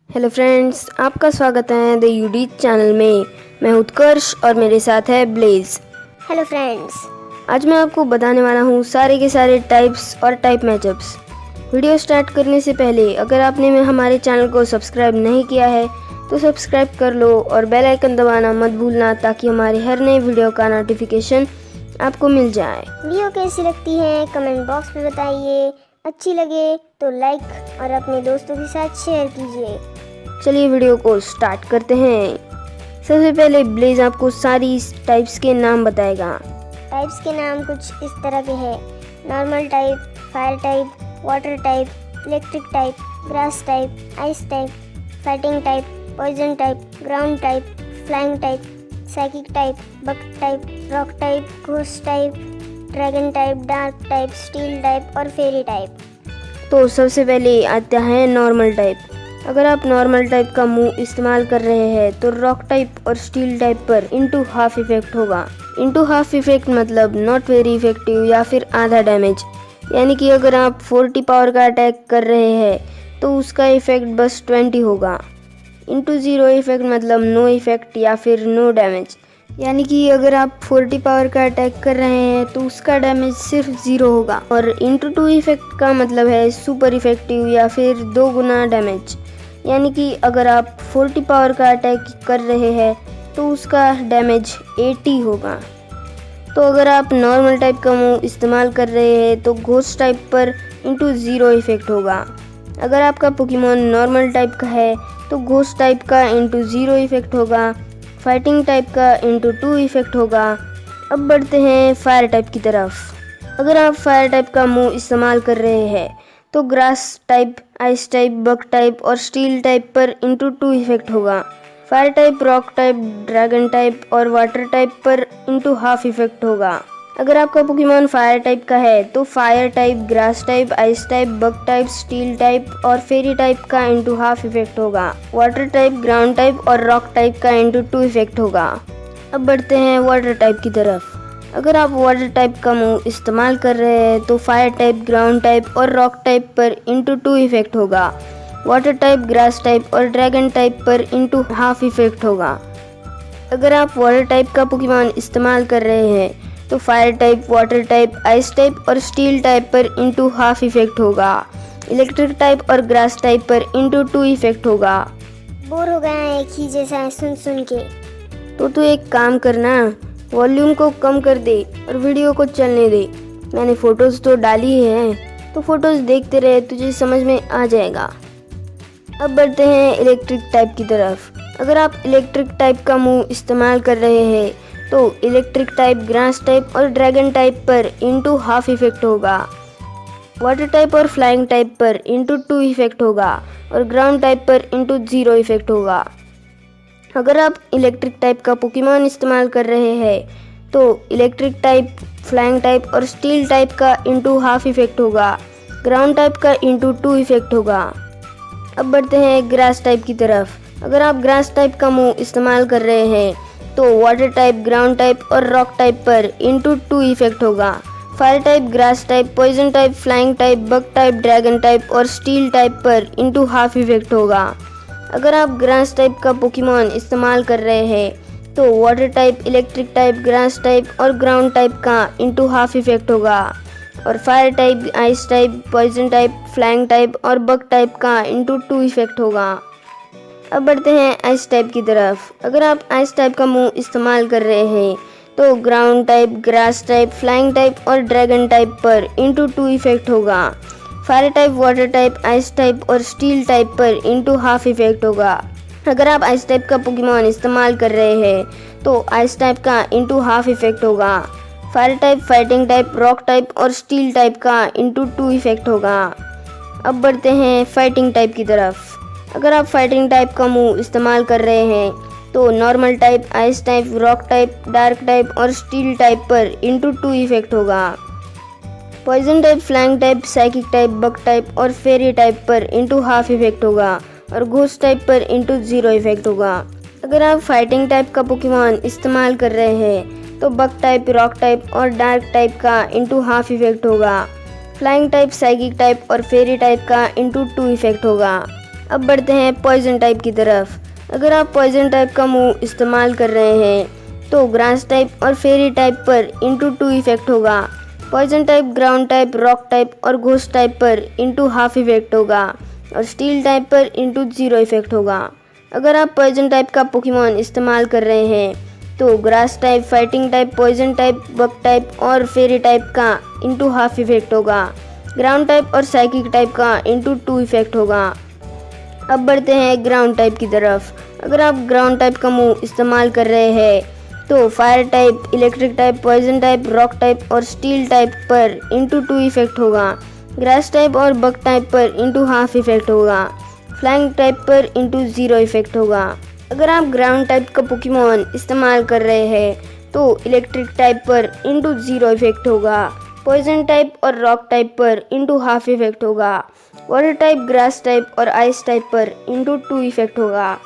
Hello friends, आपका स्वागत है द यूडीज चैनल में। मैं उत्कर्ष और मेरे साथ है ब्लेज। Hello friends. आज मैं आपको बताने वाला हूँ सारे के सारे टाइप्स और टाइप मैचअप्स। वीडियो स्टार्ट करने से पहले अगर आपने हमारे चैनल को सब्सक्राइब नहीं किया है तो सब्सक्राइब कर लो और बेल आइकन दबाना मत भूलना ताकि हमारे हर नए वीडियो का नोटिफिकेशन आपको मिल जाए। वीडियो कैसी लगती है कमेंट बॉक्स में बताइए। अच्छी लगे तो लाइक और अपने दोस्तों के साथ शेयर कीजिए। चलिए वीडियो को स्टार्ट करते हैं। सबसे पहले ब्लेज आपको सारी टाइप्स के नाम बताएगा। टाइप्स के नाम कुछ इस तरह के हैं: normal type, fire type, water type, electric type, grass type, ice type, fighting type, poison type, ground type, flying type, psychic type, bug type, rock type, ghost type, dragon type, dark type, steel type और fairy type. तो सबसे पहले आता है normal type. अगर आप normal type का move इस्तेमाल कर रहे हैं तो रॉक टाइप और स्टील टाइप पर इनटू हाफ इफेक्ट होगा। इनटू हाफ इफेक्ट मतलब नॉट वेरी इफेक्टिव या फिर आधा डैमेज, यानी कि अगर आप 40 पावर का अटैक कर रहे हैं तो उसका इफेक्ट बस 20 होगा। इनटू जीरो इफेक्ट मतलब नो इफेक्ट या फिर नो डैमेज, यानी कि अगर आप 40 पावर का अटैक कर रहे हैं तो उसका डैमेज सिर्फ 0 होगा। और इनटू टू इफेक्ट का मतलब है सुपर इफेक्टिव या फिर 2 गुना डैमेज, यानी कि अगर आप 40 पावर का अटैक कर रहे हैं तो उसका डैमेज 80 होगा। तो अगर आप नॉर्मल टाइप का मूव इस्तेमाल कर रहे हैं तो घोस्ट टाइप पर इनटू जीरो इफेक्ट होगा। अगर आपका पोकेमॉन नॉर्मल टाइप का है तो घोस्ट टाइप का इनटू जीरो इफेक्ट होगा, फाइटिंग टाइप का इनटू 2 इफेक्ट होगा। अब बढ़ते हैं फायर टाइप की तरफ। अगर आप फायर टाइप का मूव इस्तेमाल कर रहे हैं तो grass type, ice type, bug type और स्टील टाइप पर इनटू 2 इफेक्ट होगा। Fire type, rock type, dragon type और वाटर टाइप पर इनटू हाफ इफेक्ट होगा। अगर आपका पोकेमॉन फायर टाइप का है तो fire type, grass type, ice type, bug type, steel type और फेरी टाइप का इनटू हाफ इफेक्ट होगा। वाटर टाइप, ग्राउंड टाइप और रॉक टाइप का इनटू 2 इफेक्ट होगा। अब बढ़ते हैं वाटर टाइप की तरफ। अगर आप वाटर टाइप का मूव इस्तेमाल कर रहे हैं तो फायर टाइप, ग्राउंड टाइप और रॉक टाइप पर इनटू 2 इफेक्ट होगा। वाटर टाइप, ग्रास टाइप और ड्रैगन टाइप पर इनटू हाफ इफेक्ट होगा। अगर आप वाटर टाइप का पोकेमॉन इस्तेमाल कर रहे हैं तो fire type, water type, ice type और स्टील टाइप पर इनटू हाफ इफेक्ट होगा। इलेक्ट्रिक टाइप और ग्रास टाइप पर इनटू 2 इफेक्ट होगा। बोर हो गया है एक ही जैसा सुन सुन के? तो एक काम करना, वॉल्यूम को कम कर दे और वीडियो को चलने दे। मैंने फोटोज तो डाली हैं तो फोटोज देखते रहे, तुझे समझ में आ जाएगा। अब बढ़ते हैं इलेक्ट्रिक टाइप की तरफ। अगर आप इलेक्ट्रिक टाइप का मूव इस्तेमाल कर रहे हैं तो इलेक्ट्रिक टाइप, ग्रास टाइप और ड्रैगन टाइप पर इनटू हाफ इफेक्ट होगा। वाटर टाइप और फ्लाइंग टाइप पर इनटू 2 इफेक्ट होगा और ग्राउंड टाइप पर इनटू 0 इफेक्ट होगा। अगर आप इलेक्ट्रिक टाइप का पोकेमॉन इस्तेमाल कर रहे हैं तो इलेक्ट्रिक टाइप, फ्लाइंग टाइप और स्टील टाइप का इनटू हाफ इफेक्ट होगा। ग्राउंड टाइप का इनटू 2 इफेक्ट होगा। अब बढ़ते हैं ग्रास टाइप की तरफ। अगर आप ग्रास टाइप का मूव इस्तेमाल कर रहे हैं तो वाटर टाइप, ग्राउंड टाइप और रॉक टाइप पर इनटू 2 इफेक्ट होगा। Fire type, grass type, poison type, flying type, bug type, dragon type और स्टील टाइप पर इनटू हाफ इफेक्ट होगा। अगर आप ग्रास टाइप का पोकेमॉन इस्तेमाल कर रहे हैं तो water type, electric type, grass type और ग्राउंड टाइप का इनटू हाफ इफेक्ट होगा और fire type, ice type, poison type, flying type और बक टाइप का इनटू 2 इफेक्ट होगा। अब बढ़ते हैं आइस टाइप की तरफ। अगर आप आइस टाइप का मूव इस्तेमाल कर रहे हैं तो ground type, grass type, flying type और ड्रैगन टाइप पर इनटू 2 इफेक्ट होगा। Fire type, water type, ice type और स्टील टाइप पर इनटू हाफ इफेक्ट होगा। अगर आप आइस टाइप का पोकेमॉन इस्तेमाल कर रहे हैं तो आइस टाइप का इनटू हाफ इफेक्ट होगा। Fire type, fighting type, rock type और स्टील टाइप का इनटू 2 इफेक्ट होगा। अब बढ़ते हैं फाइटिंग टाइप की तरफ। अगर आप फाइटिंग टाइप का मूव इस्तेमाल कर रहे हैं तो normal type, ice type, rock type, dark type और स्टील टाइप पर इनटू 2 इफेक्ट होगा। Poison type, flying type, psychic type, bug type और फेरी टाइप पर इनटू हाफ इफेक्ट होगा और घोस्ट टाइप पर इनटू 0 इफेक्ट होगा। अगर आप फाइटिंग टाइप का पोकेमॉन इस्तेमाल कर रहे हैं तो बक टाइप, रॉक टाइप और डार्क टाइप का इनटू हाफ इफेक्ट होगा। फ्लाइंग टाइप, साइकिक टाइप और फेरी टाइप का इनटू 2 इफेक्ट होगा। अब बढ़ते हैं पॉइजन टाइप की तरफ। अगर आप पॉइजन टाइप का मूव इस्तेमाल कर रहे हैं तो ग्रास टाइप और फेरी टाइप पर इंटू 2 इफेक्ट होगा। Poison type, ground type, rock type और घोस्ट टाइप पर इंटू हाफ इफेक्ट होगा और स्टील टाइप पर इंटू 0 इफेक्ट होगा। अगर आप पॉइजन टाइप का पोकेमॉन इस्तेमाल कर रहे हैं तो grass type, fighting type, poison type, bug type और फेरी टाइप का इंटू हाफ इफेक्ट होगा। ग्राउंड टाइप और साइकिक टाइप का इंटू 2 इफेक्ट होगा। अब बढ़ते हैं ग्राउंड टाइप की तरफ। अगर आप ग्राउंड टाइप का मूव इस्तेमाल कर रहे हैं तो fire type, electric type, poison type, rock type और स्टील टाइप पर इंटू 2 इफेक्ट होगा। ग्रास टाइप और बग टाइप पर इंटू हाफ इफेक्ट होगा। फ्लाइंग टाइप पर इंटू 0 इफेक्ट होगा। अगर आप ग्राउंड टाइप का पोकेमॉन इस्तेमाल कर रहे हैं तो इलेक्ट्रिक टाइप पर इंटू 0 इफेक्ट होगा। पॉइजन टाइप और रॉक टाइप पर इंटू हाफ इफेक्ट होगा। वाटर टाइप, ग्रास टाइप और आइस टाइप पर इंटू 2 इफेक्ट होगा।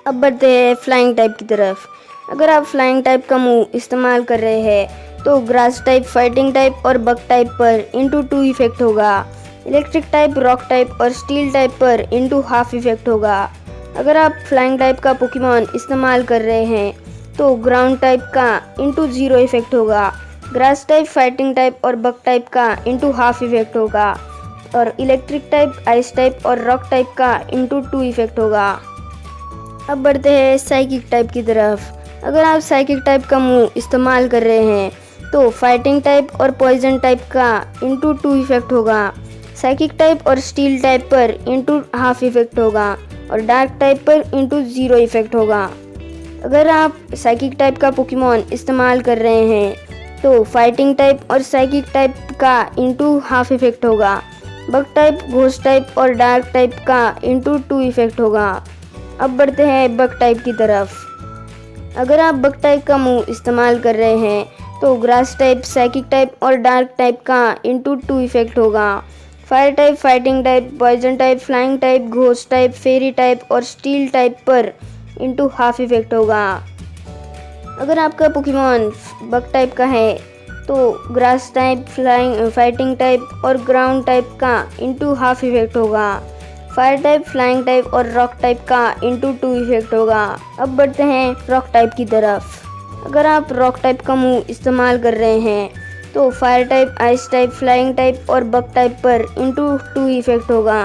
अब बढ़ते हैं फ्लाइंग टाइप की तरफ। अगर आप फ्लाइंग टाइप का मूव इस्तेमाल कर रहे हैं तो ग्रास टाइप, फाइटिंग टाइप और बग टाइप पर इंटू 2 इफेक्ट होगा। इलेक्ट्रिक टाइप, रॉक टाइप और स्टील टाइप पर इंटू हाफ इफेक्ट होगा। अगर आप फ्लाइंग टाइप का पोकेमॉन इस्तेमाल कर रहे हैं तो ग्राउंड टाइप का इंटू 0 इफेक्ट होगा। ग्रास टाइप, फाइटिंग टाइप और बग टाइप का इंटू हाफ इफेक्ट होगा और इलेक्ट्रिक टाइप, आइस टाइप और रॉक टाइप का इंटू 2 इफेक्ट होगा। अब बढ़ते हैं साइकिक टाइप की तरफ। अगर आप साइकिक टाइप का मूव इस्तेमाल कर रहे हैं तो फाइटिंग टाइप और पॉइजन टाइप का इंटू 2 इफेक्ट होगा। साइकिक टाइप और स्टील टाइप पर इंटू हाफ इफेक्ट होगा और डार्क टाइप पर इंटू 0 इफेक्ट होगा। अगर आप साइकिक टाइप का पोकेमॉन इस्तेमाल कर रहे हैं तो फाइटिंग टाइप और साइकिक टाइप का इंटू हाफ इफेक्ट होगा। बग टाइप, घोस्ट टाइप और डार्क टाइप का इंटू 2 इफेक्ट होगा। अब बढ़ते हैं बग टाइप की तरफ। अगर आप बग टाइप का मूव इस्तेमाल कर रहे हैं तो ग्रास टाइप, साइकिक टाइप और डार्क टाइप का इंटू 2 इफेक्ट होगा। Fire type, fighting type, poison type, flying type, ghost type, fairy type और स्टील टाइप पर इंटू हाफ इफेक्ट होगा। अगर आपका पोकेमॉन बग टाइप का है तो ग्रास टाइप, फाइटिंग टाइप और ग्राउंड टाइप का इंटू हाफ इफेक्ट होगा। फायर टाइप, फ्लाइंग टाइप और रॉक टाइप का इंटू 2 इफेक्ट होगा। अब बढ़ते हैं रॉक टाइप की तरफ। अगर आप रॉक टाइप का मूव इस्तेमाल कर रहे हैं तो fire type, ice type, flying type और बग टाइप पर इंटू 2 इफेक्ट होगा।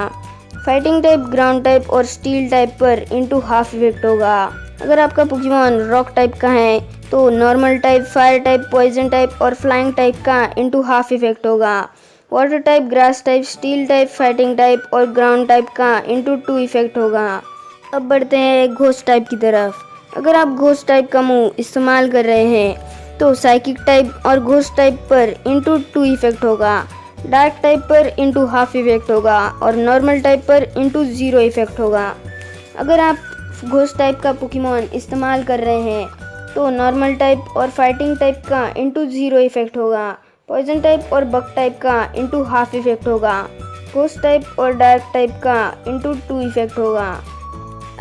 फाइटिंग टाइप, ग्राउंड टाइप और स्टील टाइप पर इंटू हाफ इफेक्ट होगा। अगर आपका पोकेमॉन रॉक टाइप का है तो normal type, fire type, poison type और फ्लाइंग टाइप का इंटू हाफ इफेक्ट होगा। Water type, grass type, steel type, fighting type और ग्राउंड टाइप का इंटू 2 इफेक्ट होगा। अब बढ़ते हैं घोस्ट टाइप की तरफ। अगर आप घोस्ट टाइप का मूव इस्तेमाल कर रहे हैं तो साइकिक टाइप और घोस्ट टाइप पर इंटू 2 इफेक्ट होगा। डार्क टाइप पर इंटू हाफ इफेक्ट होगा और नॉर्मल टाइप पर इंटू 0 इफेक्ट होगा। अगर आप घोस्ट टाइप का पोकेमॉन इस्तेमाल कर रहे हैं तो नॉर्मल टाइप और फाइटिंग टाइप का इंटू 0 इफेक्ट होगा। पॉइजन टाइप और बग टाइप का इंटू हाफ इफेक्ट होगा। घोस्ट टाइप और डार्क टाइप का इंटू 2 इफेक्ट होगा।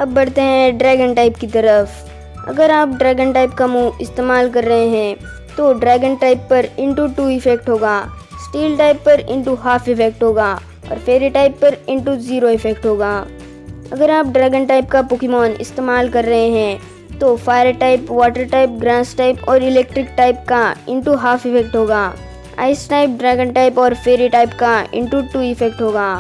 अब बढ़ते हैं ड्रैगन टाइप की तरफ। अगर आप ड्रैगन टाइप का मूव इस्तेमाल कर रहे हैं तो ड्रैगन टाइप पर इंटू 2 इफेक्ट होगा। स्टील टाइप पर इंटू हाफ इफेक्ट होगा और फेरी टाइप पर इंटू 0 इफेक्ट होगा। अगर आप ड्रैगन टाइप का पोकेमॉन इस्तेमाल कर रहे हैं तो fire type, water type, grass type और इलेक्ट्रिक टाइप का इंटू हाफ इफेक्ट होगा। आइस टाइप, ड्रैगन टाइप और फेरी टाइप का इंटू 2 इफेक्ट होगा।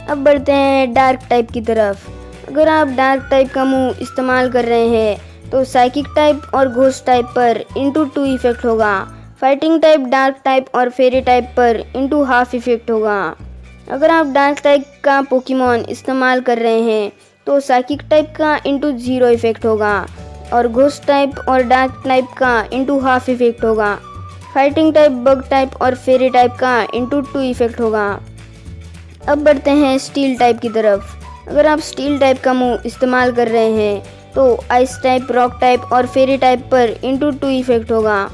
अब बढ़ते हैं डार्क टाइप की तरफ। अगर आप डार्क टाइप का मूव इस्तेमाल कर रहे हैं तो साइकिक टाइप और घोस्ट टाइप पर इंटू 2 इफेक्ट होगा। फाइटिंग टाइप, डार्क टाइप और फेरी टाइप पर इंटू हाफ इफेक्ट होगा। अगर आप डार्क टाइप का पोकेमॉन इस्तेमाल कर रहे हैं तो साइकिक टाइप का इंटू 0 इफेक्ट होगा और घोस्ट टाइप और डार्क टाइप का इंटू हाफ इफेक्ट होगा। फाइटिंग टाइप, बग टाइप और फेरी टाइप का इंटू 2 इफेक्ट होगा। अब बढ़ते हैं स्टील टाइप की तरफ। अगर आप स्टील टाइप का मूव इस्तेमाल कर रहे हैं तो आइस टाइप, रॉक टाइप और फेरी टाइप पर इंटू 2 इफेक्ट होगा।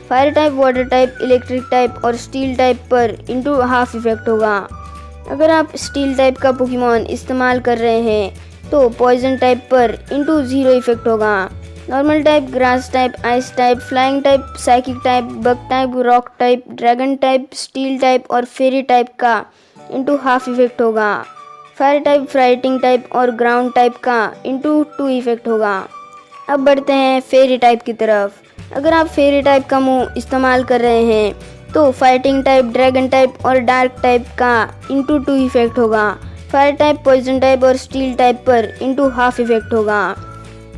Fire type, water type, electric type और स्टील टाइप पर इंटू हाफ इफेक्ट होगा। अगर आप स्टील टाइप का पोकेमॉन इस्तेमाल कर रहे हैं तो पॉइजन टाइप पर इंटू 0 इफेक्ट होगा। Normal type, grass type, ice type, flying type, psychic type, bug type, rock type, dragon type, steel type और फेरी टाइप का इंटू हाफ इफेक्ट होगा। फायर टाइप, फाइटिंग टाइप और ground type का into 2 effect होगा। अब बढ़ते हैं फेरी type की तरफ। अगर आप फेरी टाइप का मूव इस्तेमाल कर रहे हैं तो फाइटिंग टाइप, ड्रैगन टाइप और डार्क टाइप का इंटू 2 इफेक्ट होगा। फायर टाइप, पॉइजन टाइप और स्टील टाइप पर इंटू हाफ इफेक्ट होगा।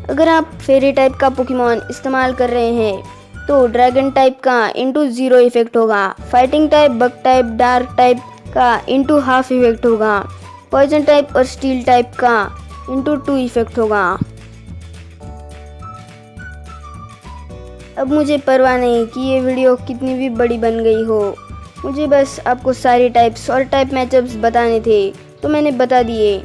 अगर आप फेरी टाइप का पोकेमॉन इस्तेमाल कर रहे हैं तो ड्रैगन टाइप का इंटू 0 इफेक्ट होगा। Fighting type, bug type, dark type का इंटू हाफ इफेक्ट होगा। पॉइजन टाइप और स्टील टाइप का इंटू 2 इफेक्ट होगा। अब मुझे परवाह नहीं कि ये वीडियो कितनी भी बड़ी बन गई हो, मुझे बस आपको सारे टाइप्स और टाइप मैचअप्स बताने थे तो मैंने बता दिए।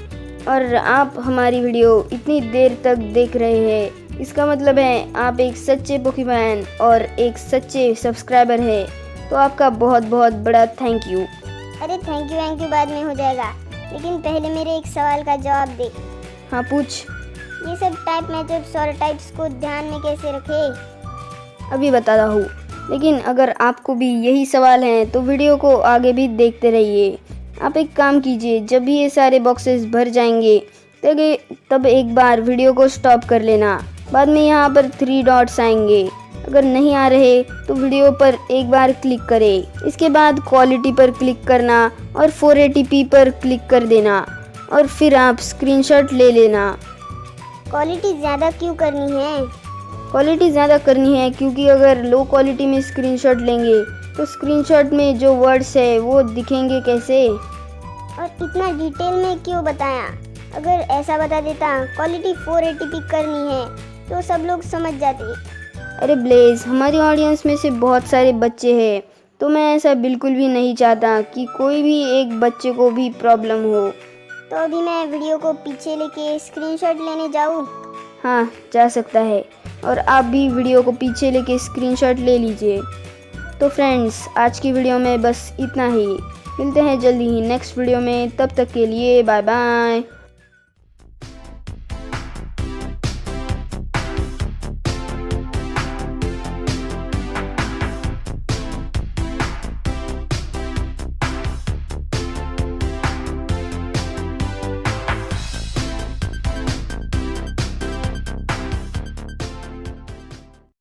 और आप हमारी वीडियो इतनी देर तक देख रहे हैं, इसका मतलब है आप एक सच्चे पोकेमॉन और एक सच्चे सब्सक्राइबर है। तो आपका बहुत बहुत बड़ा थैंक यू। अरे थैंक यू बाद में हो जाएगा, लेकिन पहले मेरे एक सवाल का जवाब दे। हाँ पूछ। ये सब टाइप मैचअप्स और टाइप्स को ध्यान में कैसे रखे? अभी बताता हूँ, लेकिन अगर आपको भी यही सवाल हैं तो वीडियो को आगे भी देखते रहिए। आप एक काम कीजिए, जब भी ये सारे बॉक्सेस भर जाएंगे तब एक बार वीडियो को स्टॉप कर लेना। बाद में यहाँ पर 3 डॉट्स आएंगे, अगर नहीं आ रहे तो वीडियो पर एक बार क्लिक करें। इसके बाद क्वालिटी पर क्लिक करना और 480p पर क्लिक कर देना और फिर आप स्क्रीनशॉट ले लेना। क्वालिटी ज़्यादा क्यों करनी है? क्वालिटी ज़्यादा करनी है क्योंकि अगर लो क्वालिटी में स्क्रीनशॉट लेंगे तो स्क्रीनशॉट में जो वर्ड्स है वो दिखेंगे कैसे। और इतना डिटेल में क्यों बताया? अगर ऐसा बता देता क्वालिटी 480p करनी है तो सब लोग समझ जाते। अरे ब्लेज, हमारी ऑडियंस में से बहुत सारे बच्चे हैं, तो मैं ऐसा बिल्कुल भी नहीं चाहता कि कोई भी एक बच्चे को भी प्रॉब्लम हो। तो अभी मैं वीडियो को पीछे लेके स्क्रीनशॉट लेने जाऊँ? हाँ, जा सकता है। और आप भी वीडियो को पीछे लेके स्क्रीनशॉट ले लीजिए। तो फ्रेंड्स, आज की वीडियो में बस इतना ही। मिलते हैं जल्दी ही नेक्स्ट वीडियो में, तब तक के लिए बाय बाय।